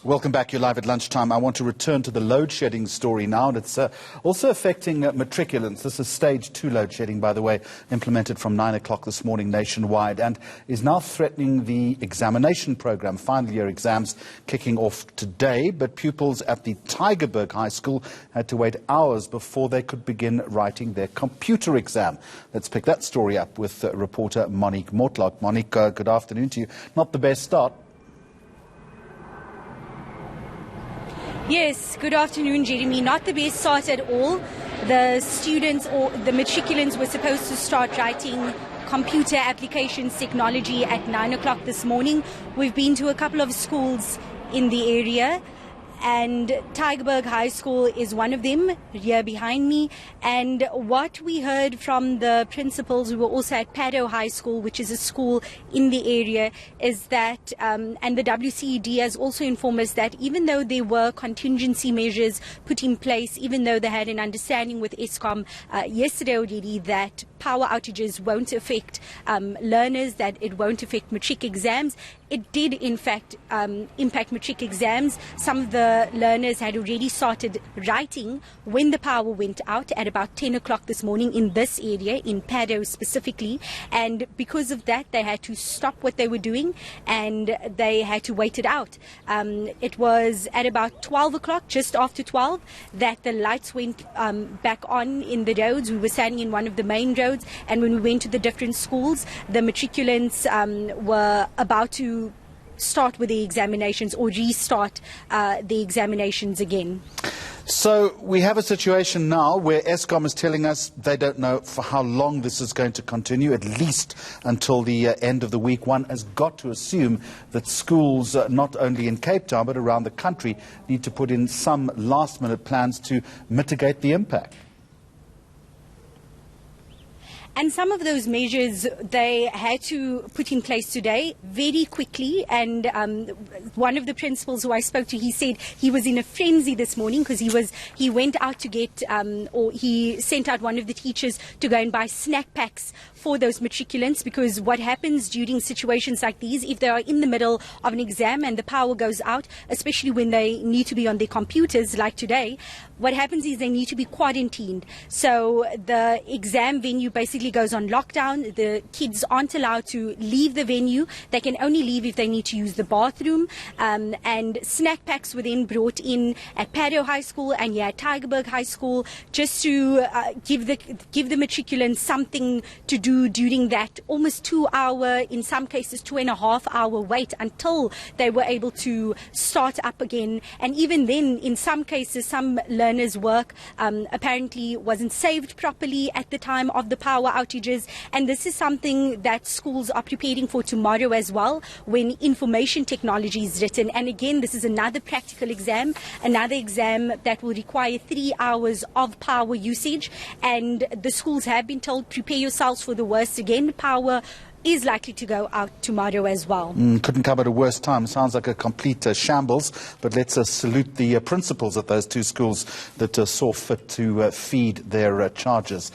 Welcome back. You're live at lunchtime. I want to return to the load shedding story now, and it's also affecting matriculants. This is stage 2 load shedding, by the way, implemented from 9 o'clock this morning nationwide, and is now threatening the examination program. Final year exams kicking off today, but pupils at the Tygerberg High School had to wait hours before they could begin writing their computer exam. Let's pick that story up with reporter Monique Mortlock. Monique, good afternoon to you. Not the best start. Yes, good afternoon, Jeremy. Not the best start at all. The students or the matriculants were supposed to start writing computer applications technology at 9 o'clock this morning. We've been to a couple of schools in the area, and Tygerberg High School is one of them, here behind me. And what we heard from the principals who were also at Paddo High School, which is a school in the area, is that, and the WCED has also informed us that even though there were contingency measures put in place, even though they had an understanding with Eskom yesterday already that power outages won't affect learners, that it won't affect matric exams, it did in fact impact matric exams. Some of the learners had already started writing when the power went out at about 10 o'clock this morning in this area, in Paddo specifically, and because of that they had to stop what they were doing and they had to wait it out. It was at about 12 o'clock, just after 12, that the lights went back on in the roads. We were standing in one of the main roads, and when we went to the different schools, the matriculants were about to start with the examinations or restart the examinations again. So we have a situation now where Eskom is telling us they don't know for how long this is going to continue, at least until the end of the week. One has got to assume that schools, not only in Cape Town but around the country, need to put in some last-minute plans to mitigate the impact. And some of those measures they had to put in place today very quickly. And one of the principals who I spoke to, he said he was in a frenzy this morning because he went out to get, or he sent out one of the teachers to go and buy snack packs for those matriculants, because what happens during situations like these, if they are in the middle of an exam and the power goes out, especially when they need to be on their computers like today, what happens is they need to be quarantined. So the exam venue basically goes on lockdown. The kids aren't allowed to leave the venue. They can only leave if they need to use the bathroom. And snack packs were then brought in at Paddo High School and at Tygerberg High School, just to give the matriculants something to do during that almost 2-hour, in some cases 2.5-hour wait until they were able to start up again. And even then, in some cases, some learners' work apparently wasn't saved properly at the time of the power outages. And this is something that schools are preparing for tomorrow as well, when information technology is written. And again, this is another practical exam, another exam that will require 3 hours of power usage. And the schools have been told, prepare yourselves for the worst again. Power is likely to go out tomorrow as well. Couldn't come at a worse time. Sounds like a complete shambles, but let's salute the principals at those two schools that saw fit to feed their charges.